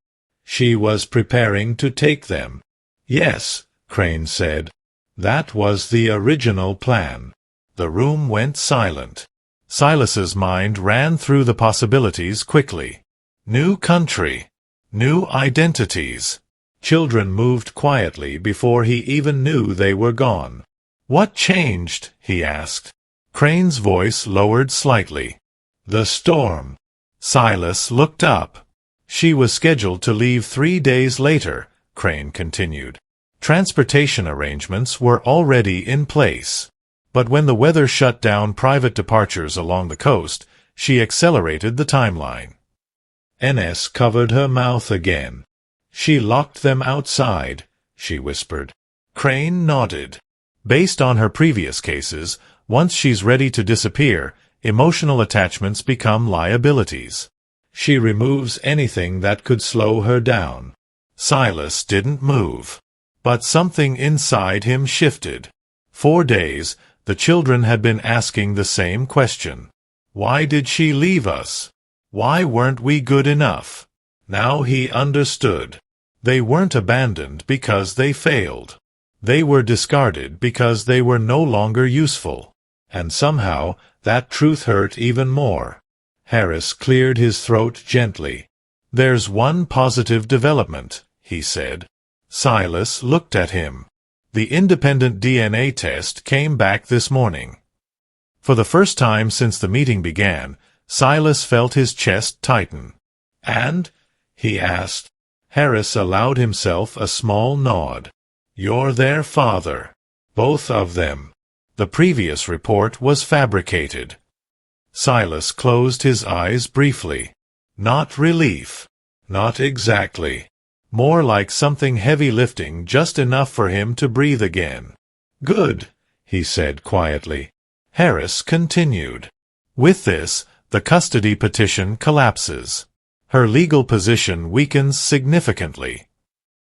She was preparing to take them. "Yes," Crane said. "That was the original plan." The room went silent. Silas's mind ran through the possibilities quickly. New country. New identities. Children moved quietly before he even knew they were gone. "What changed?" he asked. Crane's voice lowered slightly. "The storm." Silas looked up. "She was scheduled to leave 3 days later," Crane continued. "Transportation arrangements were already in place. But when the weather shut down private departures along the coast, she accelerated the timeline." Ines covered her mouth again. "She locked them outside," she whispered. Crane nodded. "Based on her previous cases, once she's ready to disappear, emotional attachments become liabilities. She removes anything that could slow her down." Silas didn't move. But something inside him shifted. 4 days, the children had been asking the same question. Why did she leave us? Why weren't we good enough? Now he understood. They weren't abandoned because they failed. They were discarded because they were no longer useful. And somehow, that truth hurt even more. Harris cleared his throat gently. "There's one positive development," he said. Silas looked at him. "The independent DNA test came back this morning." For the first time since the meeting began, Silas felt his chest tighten. "And?" he asked. Harris allowed himself a small nod. "You're their father. Both of them. The previous report was fabricated." Silas closed his eyes briefly. Not relief. Not exactly. More like something heavy lifting just enough for him to breathe again. "Good," he said quietly. Harris continued. "With this, the custody petition collapses. Her legal position weakens significantly."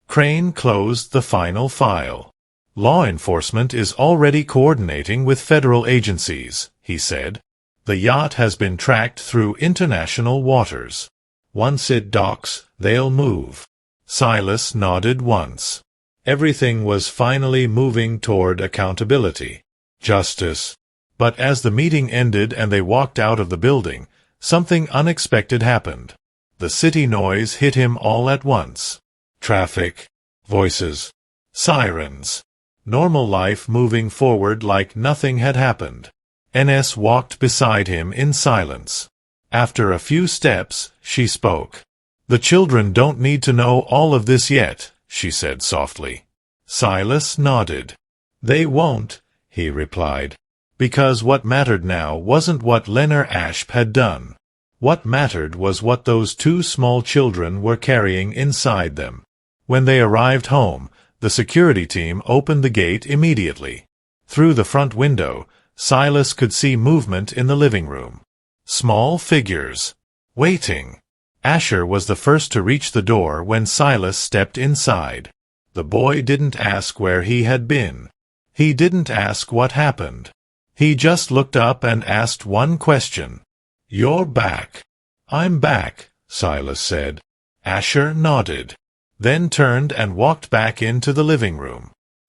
Crane closed the final file. "Law enforcement is already coordinating with federal agencies," he said. "The yacht has been tracked through international waters. Once it docks, they'll move." Silas nodded once. Everything was finally moving toward accountability. Justice. But as the meeting ended and they walked out of the building, something unexpected happened. The city noise hit him all at once. Traffic. Voices. Sirens. Normal life moving forward like nothing had happened. Ines walked beside him in silence. After a few steps, she spoke. "The children don't need to know all of this yet," she said softly. Silas nodded. "They won't," he replied. Because what mattered now wasn't what Leonard Ashp had done. What mattered was what those 2 small children were carrying inside them. When they arrived home, the security team opened the gate immediately. Through the front window, Silas could see movement in the living room. Small figures. Waiting. Asher was the first to reach the door when Silas stepped inside. The boy didn't ask where he had been. He didn't ask what happened. He just looked up and asked one question. "You're back." "I'm back," Silas said. Asher nodded, then turned and walked back into the living room.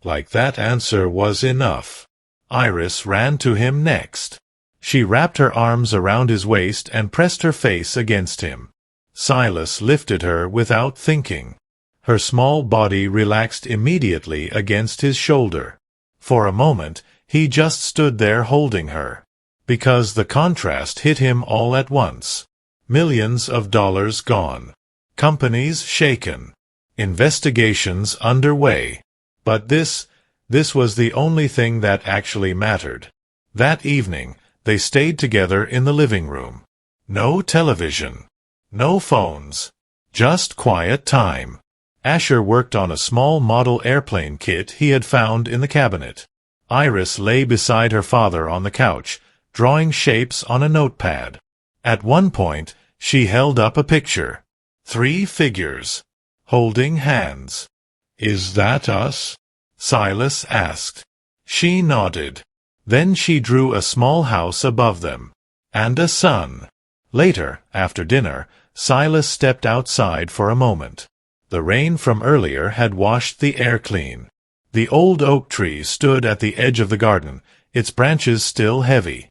Like that answer was enough. Iris ran to him next. She wrapped her arms around his waist and pressed her face against him. Silas lifted her without thinking. Her small body relaxed immediately against his shoulder. For a moment, he just stood there holding her. Because the contrast hit him all at once. Millions of dollars gone. Companies shaken. Investigations underway. But this was the only thing that actually mattered. That evening, they stayed together in the living room. No television. No phones. Just quiet time. Asher worked on a small model airplane kit he had found in the cabinet. Iris lay beside her father on the couch, drawing shapes on a notepad. At one point, she held up a picture. 3 figures. Holding hands. "Is that us?" Silas asked. She nodded. Then she drew a small house above them. And a sun. Later, after dinner, Silas stepped outside for a moment. The rain from earlier had washed the air clean. The old oak tree stood at the edge of the garden, its branches still heavy.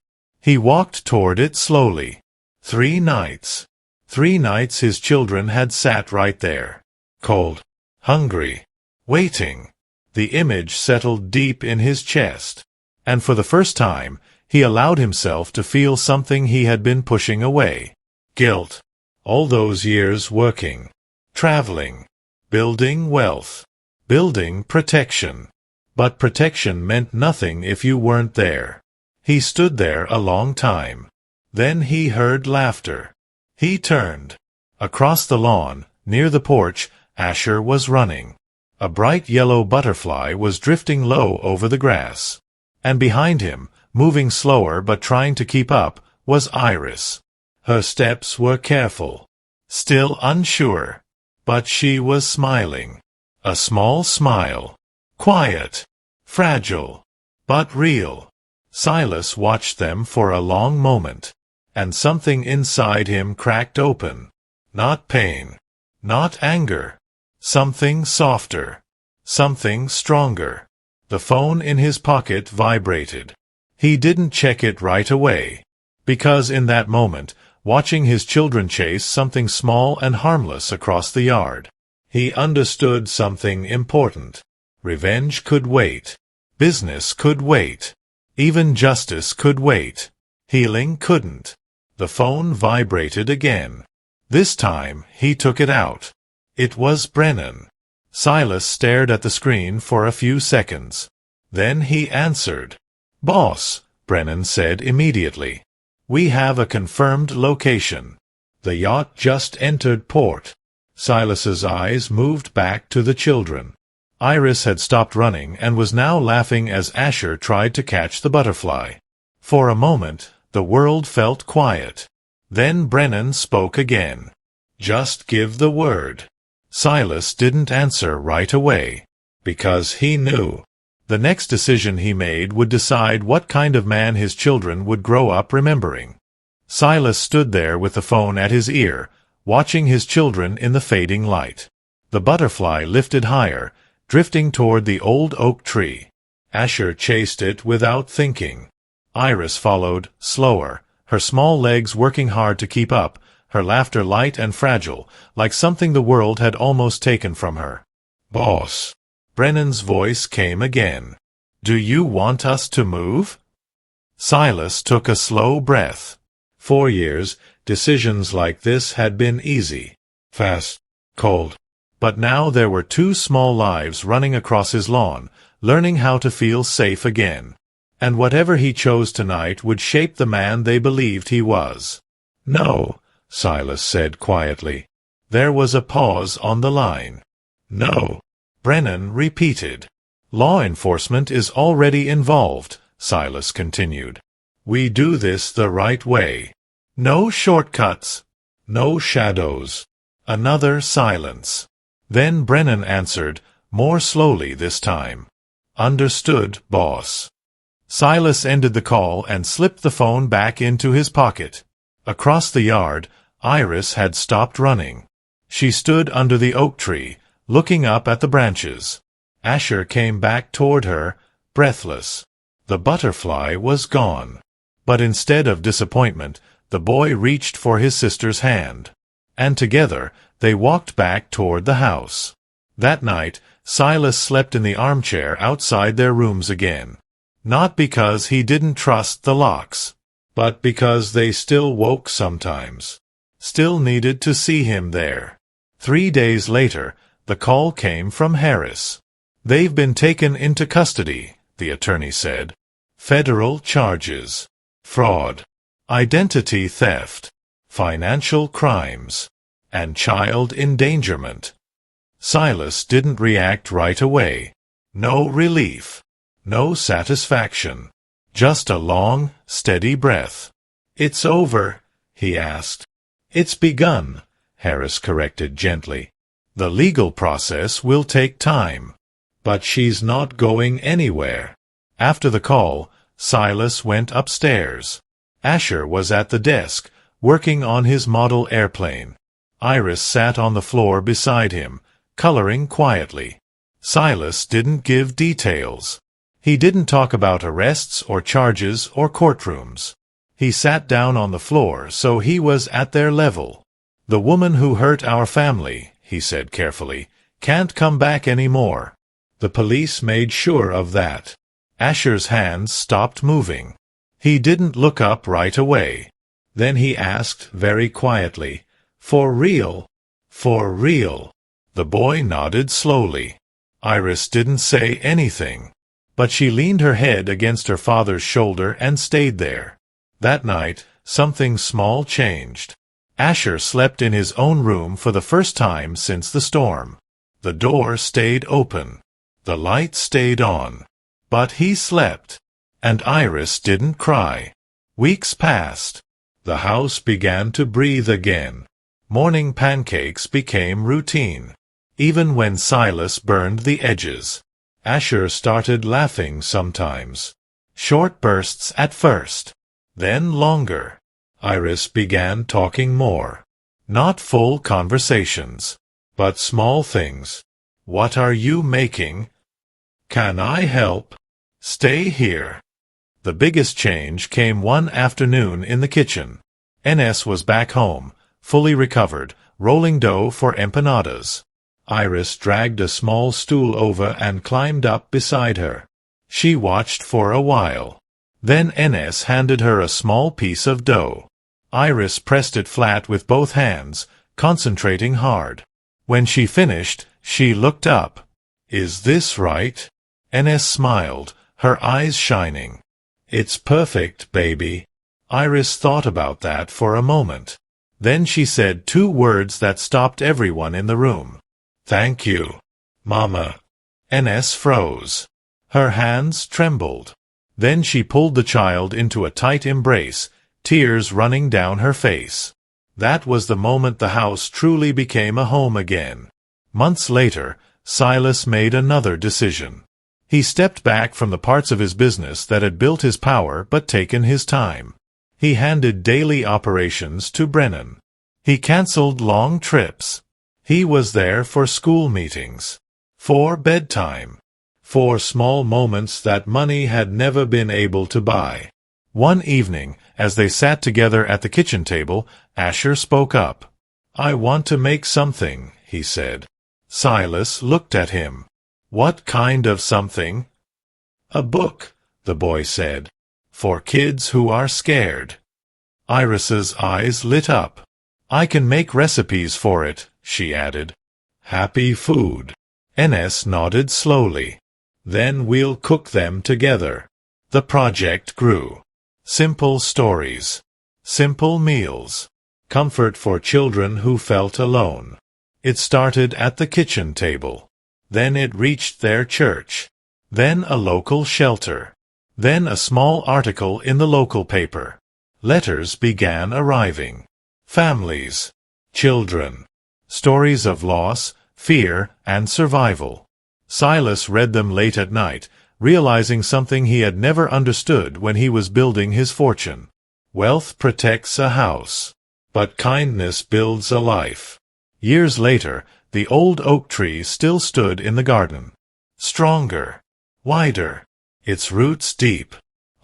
He walked toward it slowly. 3 nights. 3 nights his children had sat right there. Cold. Hungry. Waiting. The image settled deep in his chest. And for the first time, He allowed himself to feel something he had been pushing away. Guilt. All those years working, traveling, building wealth, building protection. But protection meant nothing if you weren't there. He stood there a long time. Then he heard laughter. He turned. Across the lawn, near the porch, Asher was running. A bright yellow butterfly was drifting low over the grass. And behind him, moving slower but trying to keep up, was Iris. Her steps were careful, still unsure, but she was smiling. A small smile. Quiet, fragile, but real. Silas watched them for a long moment, and something inside him cracked open. Not pain, not anger. Something softer, something stronger. The phone in his pocket vibrated. He didn't check it right away, because in that moment, watching his children chase something small and harmless across the yard, he understood something important. Revenge could wait. Business could wait. Even justice could wait. Healing couldn't. The phone vibrated again. This time, he took it out. It was Brennan. Silas stared at the screen for a few seconds. Then he answered. "Boss," Brennan said immediately. "We have a confirmed location. The yacht just entered port." Silas's eyes moved back to the children. Iris had stopped running and was now laughing as Asher tried to catch the butterfly. For a moment, the world felt quiet. Then Brennan spoke again. "Just give the word." Silas didn't answer right away, because he knew. The next decision he made would decide what kind of man his children would grow up remembering. Silas stood there with the phone at his ear, watching his children in the fading light. The butterfly lifted higher, drifting toward the old oak tree. Asher chased it without thinking. Iris followed, slower, her small legs working hard to keep up, her laughter light and fragile, like something the world had almost taken from her. "Boss." Brennan's voice came again. "Do you want us to move?" Silas took a slow breath. 4 years, decisions like this had been easy, fast, cold. But now there were 2 small lives running across his lawn, learning how to feel safe again. And whatever he chose tonight would shape the man they believed he was. "No," Silas said quietly. There was a pause on the line. "No," Brennan repeated. "Law enforcement is already involved," Silas continued. "We do this the right way. No shortcuts. No shadows." Another silence. Then Brennan answered, more slowly this time. "Understood, boss." Silas ended the call and slipped the phone back into his pocket. Across the yard, Iris had stopped running. She stood under the oak tree, looking up at the branches. Asher came back toward her, breathless. The butterfly was gone. But instead of disappointment, the boy reached for his sister's hand. And together, they walked back toward the house. That night, Silas slept in the armchair outside their rooms again. Not because he didn't trust the locks, but because they still woke sometimes. Still needed to see him there. 3 days later, the call came from Harris. "They've been taken into custody," the attorney said. "Federal charges. Fraud. Identity theft. Financial crimes. And child endangerment." Silas didn't react right away. No relief. No satisfaction. Just a long, steady breath. "It's over?" he asked. "It's begun," Harris corrected gently. "The legal process will take time. But she's not going anywhere." After the call, Silas went upstairs. Asher was at the desk, working on his model airplane. Iris sat on the floor beside him, coloring quietly. Silas didn't give details. He didn't talk about arrests or charges or courtrooms. He sat down on the floor so he was at their level. "The woman who hurt our family," he said carefully, "can't come back anymore. The police made sure of that." Asher's hands stopped moving. He didn't look up right away. Then he asked very quietly, "For real? For real?" The boy nodded slowly. Iris didn't say anything, but she leaned her head against her father's shoulder and stayed there. That night, something small changed. Asher slept in his own room for the first time since the storm. The door stayed open. The light stayed on. But he slept. And Iris didn't cry. Weeks passed. The house began to breathe again. Morning pancakes became routine, even when Silas burned the edges. Asher started laughing sometimes. Short bursts at first, then longer. Iris began talking more. Not full conversations, but small things. "What are you making? Can I help? Stay here." The biggest change came one afternoon in the kitchen. Enes was back home, fully recovered, rolling dough for empanadas. Iris dragged a small stool over and climbed up beside her. She watched for a while. Then Enes handed her a small piece of dough. Iris pressed it flat with both hands, concentrating hard. When she finished, she looked up. "Is this right?" Enes smiled, her eyes shining. "It's perfect, baby." Iris thought about that for a moment. Then she said two words that stopped everyone in the room. "Thank you, Mama." Enes froze. Her hands trembled. Then she pulled the child into a tight embrace, tears running down her face. That was the moment the house truly became a home again. Months later, Silas made another decision. He stepped back from the parts of his business that had built his power but taken his time. He handed daily operations to Brennan. He canceled long trips. He was there for school meetings, for bedtime, for small moments that money had never been able to buy. One evening, as they sat together at the kitchen table, Asher spoke up. "I want to make something," he said. Silas looked at him. "What kind of something?" "A book," the boy said, "for kids who are scared." Iris's eyes lit up. "I can make recipes for it," she added. "Happy food." Enes nodded slowly. "Then we'll cook them together." The project grew. Simple stories. Simple meals. Comfort for children who felt alone. It started at the kitchen table. Then it reached their church. Then a local shelter. Then a small article in the local paper. Letters began arriving. Families. Children. Stories of loss, fear, and survival. Silas read them late at night, realizing something he had never understood when he was building his fortune. Wealth protects a house, but kindness builds a life. Years later, the old oak tree still stood in the garden. Stronger. Wider. Its roots deep.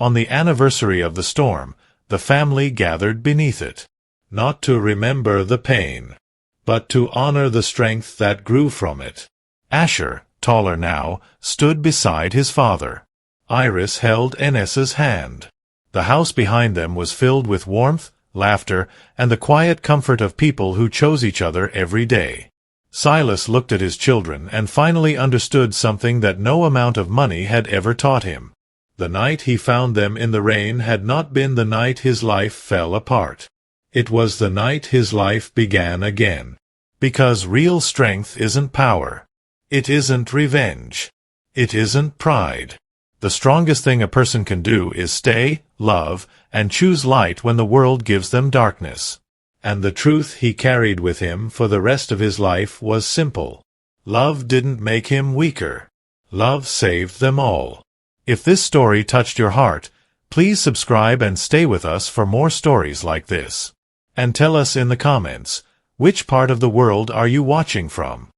On the anniversary of the storm, the family gathered beneath it. Not to remember the pain, but to honor the strength that grew from it. Asher, taller now, stood beside his father. Iris held Enes's hand. The house behind them was filled with warmth, laughter, and the quiet comfort of people who chose each other every day. Silas looked at his children and finally understood something that no amount of money had ever taught him. The night he found them in the rain had not been the night his life fell apart. It was the night his life began again. Because real strength isn't power. It isn't revenge. It isn't pride. The strongest thing a person can do is stay, love, and choose light when the world gives them darkness. And the truth he carried with him for the rest of his life was simple. Love didn't make him weaker. Love saved them all. If this story touched your heart, please subscribe and stay with us for more stories like this. And tell us in the comments, which part of the world are you watching from?